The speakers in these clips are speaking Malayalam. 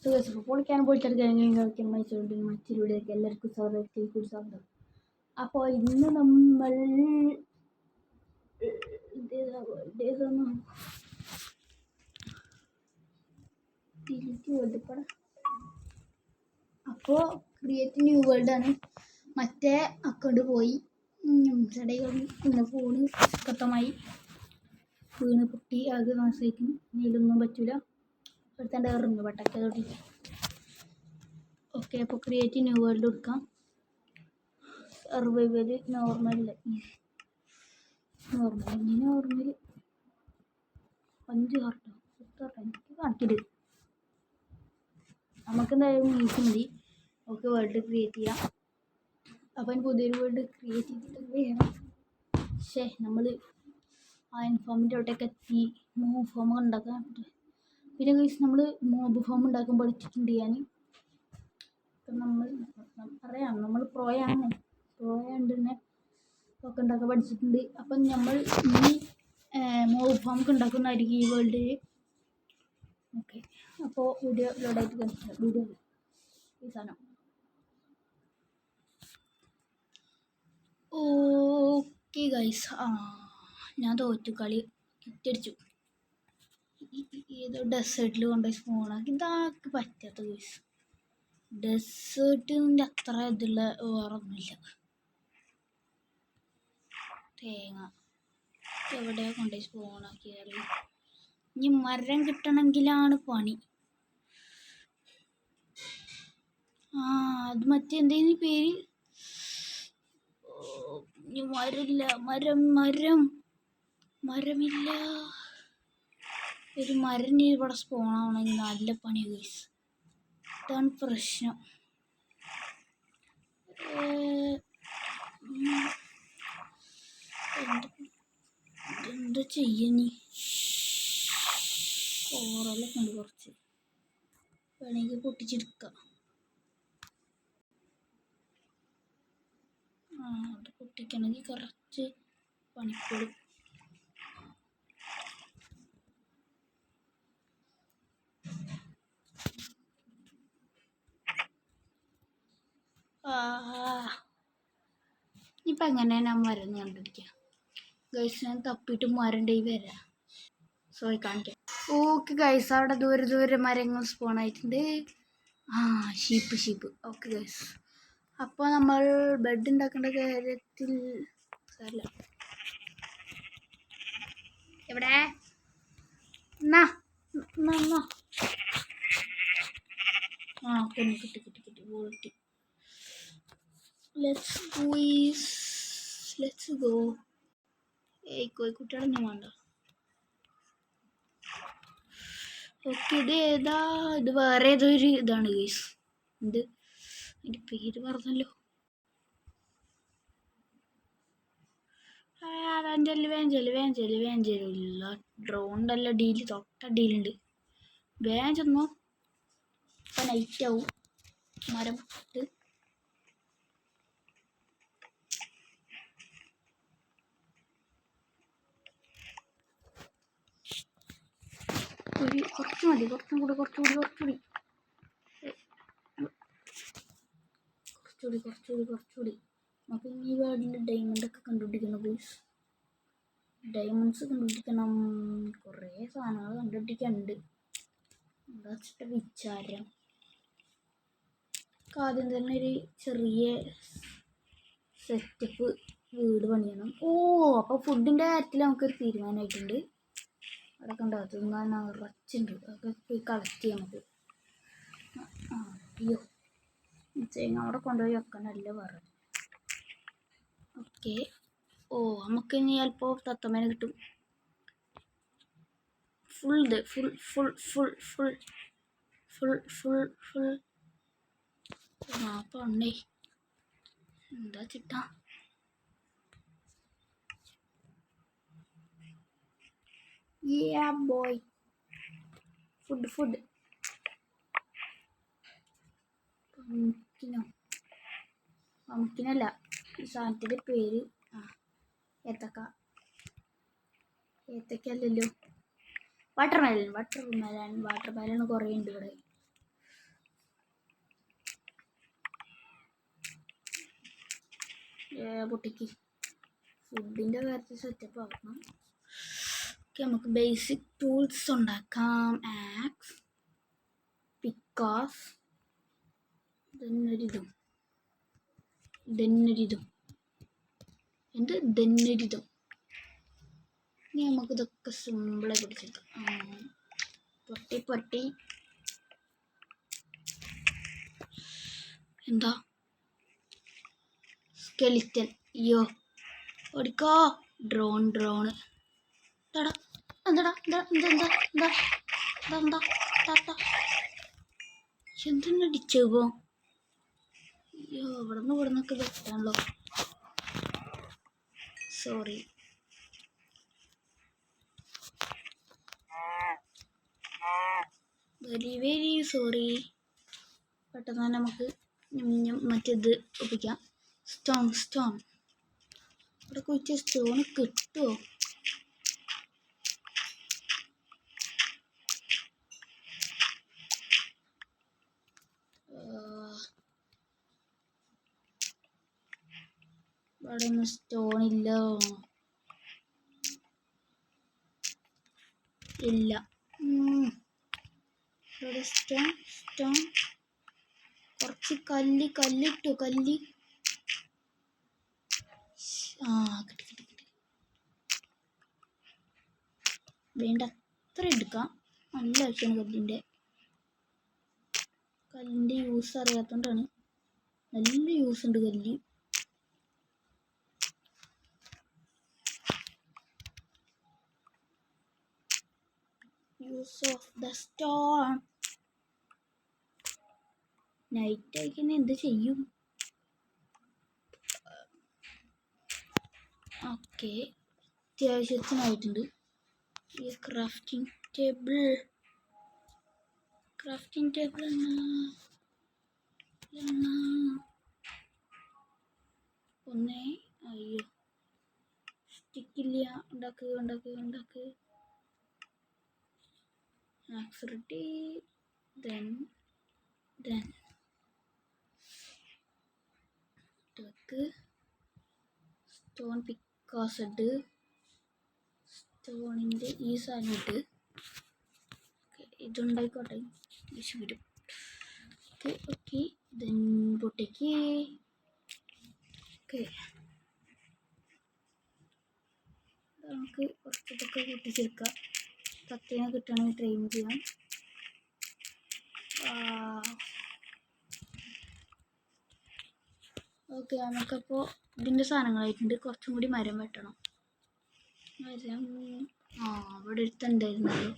പൊളിക്കാൻ പൊളിച്ചെടുക്കാൻ മച്ചിലൂടെയൊക്കെ എല്ലാവർക്കും സ്വാഗതം. അപ്പോൾ ഇന്ന് നമ്മൾ അപ്പോൾ ക്രിയേറ്റ് ന്യൂ വേൾഡ് ആണ്. മറ്റേ അക്കൗണ്ട് പോയി ഇങ്ങനെ ഫോണ് കത്തമായി വീണ് പൊട്ടി അത് നാശമായിരിക്കും. ഇതിലൊന്നും പറ്റൂല. എടുത്താണ്ട് എറിഞ്ഞു പട്ടൊക്കെ തൊട്ടി. ഓക്കെ, അപ്പോൾ ക്രിയേറ്റ് ന്യൂ വേൾഡ് എടുക്കാം. സർവൈവൽ നോർമൽ 5 ഹാർട്ടോ എനിക്ക് കാണിക്കരുത്. നമുക്ക് എന്തായാലും ഈസി മതി. ഓക്കെ, വേൾഡ് ക്രിയേറ്റ് ചെയ്യാം. അപ്പം പുതിയൊരു വേൾഡ് ക്രിയേറ്റ് ചെയ്തിട്ട് വേണം. നമ്മൾ ആ ഇൻഫോമിൻ്റെ അവിടെയൊക്കെ എത്തി മൂവ് ഫോം ഉണ്ടാക്കാൻ. പിന്നെ നമ്മൾ മോബ് ഫോം ഉണ്ടാക്കാൻ പഠിച്ചിട്ടുണ്ട്. നമ്മൾ പ്രോയാണ്ട് തന്നെ ഒക്കെ ഉണ്ടാക്കാൻ പഠിച്ചിട്ടുണ്ട്. അപ്പം നമ്മൾ ഈ മോബ് ഫോം ഉണ്ടാക്കുന്നതായിരിക്കും ഈ വേൾഡിൽ. ഓക്കെ, അപ്പോൾ വീഡിയോ ലോഡായിട്ട് കാണിച്ചാൽ വീഡിയോ ഈ സാധനം. ഓക്കെ ഗൈസ്, ഞാൻ തോറ്റു. കളി കിറ്റടിച്ചു. ഏതോ ഡെസേർട്ടിൽ കൊണ്ടുപോയി സ്പോണാക്കി. ഇതാക്ക് പറ്റാത്ത ഗൈസ്. ഡെസേർട്ടിൻ്റെ അത്ര ഇതുള്ള വേറെ ഒന്നുമില്ല. തേങ്ങ എവിടെയാണ് കൊണ്ടുപോയി സ്പോണാക്കിയാൽ ഇനി മരം കിട്ടണമെങ്കിലാണ് പണി. അത് മറ്റേ എന്തേലും പേര് ഇനി മരമില്ല. ഒരു മരം ഇവിടെ സ്പോണാവണമെങ്കിൽ നല്ല പണി ഗൈസ്. ഇതാണ് പ്രശ്നം. എന്താ ചെയ്യണി? കോറലൊക്കെ ഉണ്ട് കുറച്ച്, വേണമെങ്കിൽ പൊട്ടിച്ചെടുക്കാം. അത് പൊട്ടിക്കണമെങ്കിൽ കുറച്ച് പണിപ്പെടും. ഇപ്പം എങ്ങനെ ഞാൻ മരം കണ്ടുപിടിക്കാം ഗൈസ്? ഞാൻ തപ്പിയിട്ട് മരണ്ടേ വരാം. സോറി കാണിക്കാം. ഓക്കെ ഗൈസ്, അവിടെ ദൂരെ മരങ്ങൾ സ്പോൺ ആയിട്ടുണ്ട്. ഷീപ്പ്. ഓക്കെ ഗൈസ്, അപ്പോൾ നമ്മൾ ബെഡ് ഉണ്ടാക്കേണ്ട കാര്യത്തിൽ എവിടെ കിട്ടി വോൾട്ടി. Let's go. കോഴിക്കുട്ടികളൊന്നും വേണ്ട. ഓക്കെ, ഇത് വേറെ ഏതൊരു ഇതാണ് ഗൈസ്. എൻ്റെ പേര് പറഞ്ഞല്ലോ. വേഞ്ചലില്ല. ഡ്രോണിൻ്റെ അല്ല ഡീല്, തൊട്ട ഡീലുണ്ട്. വേഞ്ചൊന്നോ ഇപ്പം നൈറ്റ് ആവും. മരം ഇട്ട് കുറച്ച് മതി. കുറച്ചുകൂടി നമുക്ക് ഈ വേർഡിൽ ഡയമണ്ടൊക്കെ കണ്ടുപിടിക്കണം പ്ലീസ്. ഡയമണ്ട്സ് കണ്ടുപിടിക്കണം. കുറേ സാധനങ്ങൾ കണ്ടുപിടിക്കാനുണ്ട്. എന്താ വെച്ചിട്ട് വിചാരം. ആദ്യം തന്നെ ഒരു ചെറിയ സെറ്റപ്പ് വീട് പണിയണം. അപ്പോൾ ഫുഡിൻ്റെ കാര്യത്തിൽ നമുക്കൊരു തീരുമാനമായിട്ടുണ്ട്. അതൊക്കെ ഉണ്ടാവും. തിന്നാൻ നിറച്ചുണ്ട്. അതൊക്കെ പോയി കളക്ട് ചെയ്യാൻ നമുക്ക്. അയ്യോ, അവിടെ കൊണ്ടുപോയി വെക്കാനല്ല പറഞ്ഞു. ഓക്കെ, നമുക്ക് ഇനി ചിലപ്പോൾ തത്തമ്മേനെ കിട്ടും. ഫുൾ പണ്ടേ എന്താ ചിട്ടാ. ബോയ് ഫുഡ് പംകിനല്ല ഈ സാധനത്തിൻ്റെ പേര്. ഏത്തക്കല്ലല്ലോ. വാട്ടർമെലൺ കുറേ ഉണ്ട് ഇവിടെ. പൊട്ടിക്ക് ഫുഡിൻ്റെ കാര്യത്തിൽ സെറ്റപ്പ് ആക്കണം. ഓക്കെ, നമുക്ക് ബേസിക് ടൂൾസ് ഉണ്ടാക്കാം. ആക്സ്, പിക്കാസ്, ദന്നൊരിതും ഇനി നമുക്കിതൊക്കെ സിമ്പിളായി പിടിച്ചെടുക്കാം. പൊട്ടി എന്താ സ്കെലിറ്റൻ, അയ്യോ ഓടിക്കോ. ഡ്രോണ് എന്താടാ എന്തെന്നടിച്ചോ. അയ്യോ ഇവിടുന്നൊക്കെ വെട്ടാണല്ലോ. സോറി. Very sorry. പെട്ടെന്ന് തന്നെ നമുക്ക് മറ്റേത് ഒപ്പിക്കാം. സ്റ്റോൺ ഇവിടെ കുഴിച്ച സ്റ്റോൺ കിട്ടുമോ? ഇവിടെ ഒന്നും സ്റ്റോൺ ഇല്ല. ഇവിടെ സ്റ്റോൺ കുറച്ച് കല്ലിട്ടു. കിട്ടി. വേണ്ട അത്ര എടുക്കാം. നല്ല ആവശ്യമാണ് കല്ലിൻ്റെ യൂസ് അറിയാത്തോണ്ടാണ്. നല്ല യൂസ് ഉണ്ട് കല്ല്. Use of the stone. Night ആയിക്കന്നെ എന്ത് ചെയ്യും? ഓക്കെ, അത്യാവശ്യത്തിനായിട്ടുണ്ട്. ഈ ക്രാഫ്റ്റിംഗ് ടേബിൾ ഒന്നേ. അയ്യോ സ്റ്റിക്കില്ല. ഉണ്ടാക്ക്. Axe ready. then stone pickaxe ഇട്ട് സ്റ്റോണിൻ്റെ ഈ സാധനം ഇട്ട് ഇതുണ്ടായിക്കോട്ടെ. വരും. Okay then പൊട്ടിക്ക്. ഓക്കെ, നമുക്ക് കുറച്ചൊക്കെ പൊട്ടിച്ചെടുക്കാം. കത്തിനെ കിട്ടുകയാണെങ്കിൽ ട്രെയിൻ ചെയ്യാം. ഓക്കെ, നമുക്കപ്പോൾ ഇതിൻ്റെ സാധനങ്ങളായിട്ടുണ്ട്. കുറച്ചും കൂടി മരം വെട്ടണം. അവിടെ എടുത്തുണ്ടായിരുന്നല്ലോ.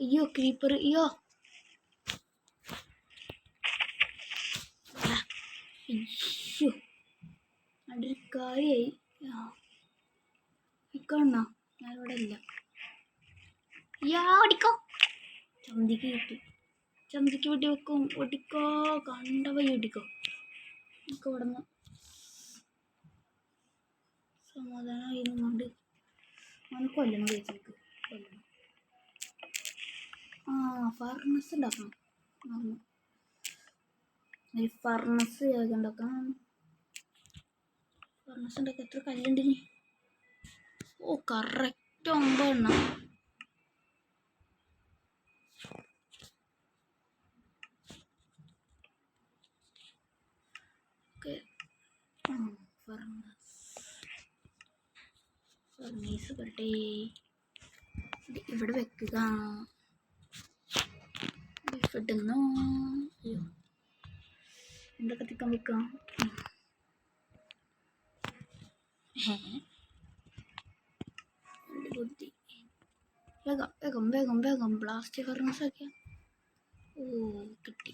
അയ്യോ ക്രീപ്പർ. അയ്യോ അവിടെ ഒരു കാര്യമായി. ഇക്കണ്ണ ഞാനിവിടെ ഇല്ല. ഓടിക്കോ. ചന്തിക്ക് കിട്ടി. ചന്തിക്ക് വെട്ടി വെക്കും. ഒടിക്കോ കണ്ട വഴി ഒടിക്കോ. നമുക്ക് ഇവിടെ നിന്ന് സമാധാനമായി കൊണ്ട് അവന് കൊല്ലണം. കഴിച്ചേക്ക് കൊല്ലണം. ഫർണസ് ഉണ്ടാക്കണം. ഒരു ഫർണസ് ഉണ്ടാക്കാം. ഫർണസ് ഉണ്ടാക്കാൻ എത്ര കല്ലുണ്ടിനി? കറക്റ്റ് 9 എണ്ണം. ഓക്കെ, ഫർണീസ് കട്ടെ ഇവിടെ വെക്കുക. ഇടുന്നു. അയ്യോ എന്താ കത്തിക്കാൻ വെക്കാം. ബുദ്ധി. വേഗം ബ്ലാസ്റ്റ് ഫർണസ് ആക്കിയ. കിട്ടി.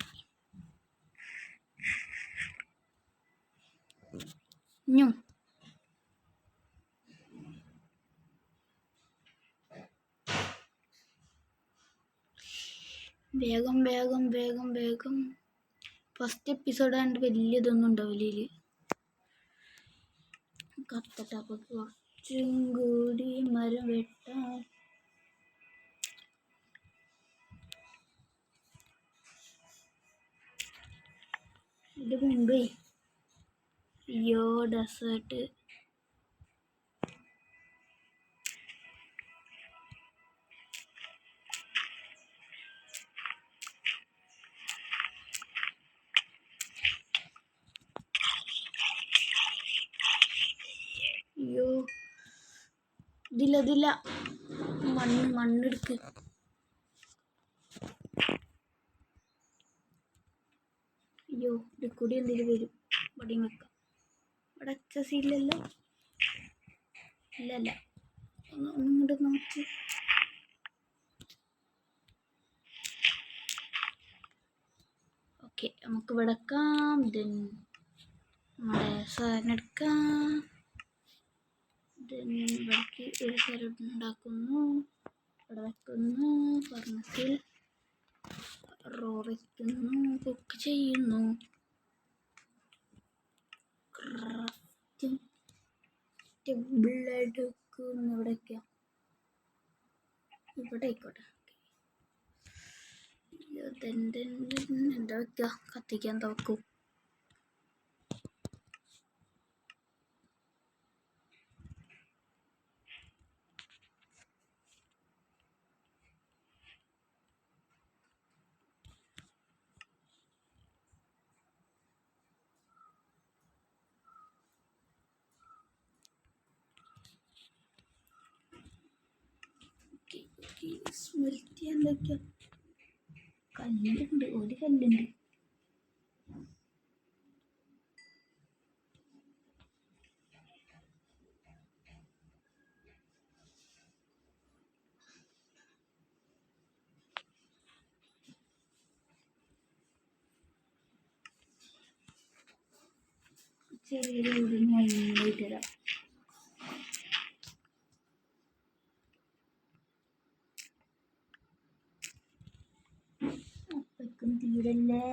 വേഗം. ഫസ്റ്റ് എപ്പിസോഡ് ആയതുകൊണ്ട് വലിയ ഇതൊന്നും ഉണ്ടാവില്ല. കത്തട്ടെ. അപ്പോൾ കുറച്ചും കൂടി മരം വെട്ടാം. ഇത് മുമ്പേ അയ്യോ ഡെസേർട്ട്. അയ്യോ ഇതില്ല മണ്ണെടുക്ക്. അയ്യോ ഇത് കൂടി എന്തെങ്കിലും വരും. ഇവിടെയും വെക്കാം. ഇവിടെ എക്സസ് ഇല്ലല്ലോ. ഇല്ലല്ല ഒന്നിങ്ങോട്ട് നോക്കി. ഓക്കെ നമുക്ക് ഇവിടെ വെക്കാം. ദെൻ നമ്മുടെ സാധനം എടുക്കാം. ദെൻ ബാക്കി ഒരു സ്ഥലം ഉണ്ടാക്കുന്നു. ഇവിടെ വെക്കുന്നു. ഫർണസിൽ റോ വെക്കുന്നു. കുക്ക് ചെയ്യുന്നു. ടേബിളായിട്ട് വെക്കുന്നു. ഇവിടെ വയ്ക്കാം. ഇവിടെ ആയിക്കോട്ടെ. എന്താ വെക്കുക? കത്തിക്കാൻ എന്താ വെക്കും? സ്മെൽറ്റ് ചെയ്യാൻ എന്തൊക്കെയാ? കല്ലുണ്ട്. ഒരു കല്ലുണ്ട്. ചെറിയൊരു വീടിനായിട്ട് തരാം. അപ്പക്കും തീരല്ലേ.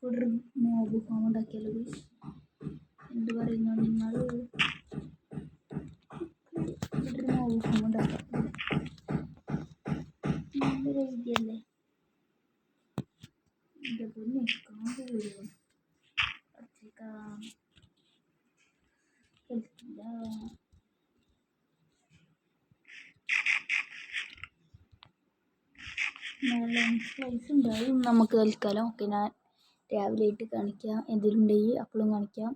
ഒരു മോബ് ഫോം ഉണ്ടാക്കിയല്ലോ. എന്ത് പറയുന്നു നിങ്ങൾ? ഒരു മോബ് ഫോം ഉണ്ടാക്കാം. നല്ലൊരു ഐഡിയ അല്ലേ? എൻ്റെ പൊന്നെ കാമ്പ് വരുമോ? കളിക്കില്ല. സ്ലൈസ് ഉണ്ടാവും നമുക്ക് തൽക്കാലം. ഓക്കെ ഞാൻ രാവിലെ ആയിട്ട് കാണിക്കാം. എന്തെങ്കിലും ഉണ്ടെങ്കിൽ അപ്പോഴും കാണിക്കാം.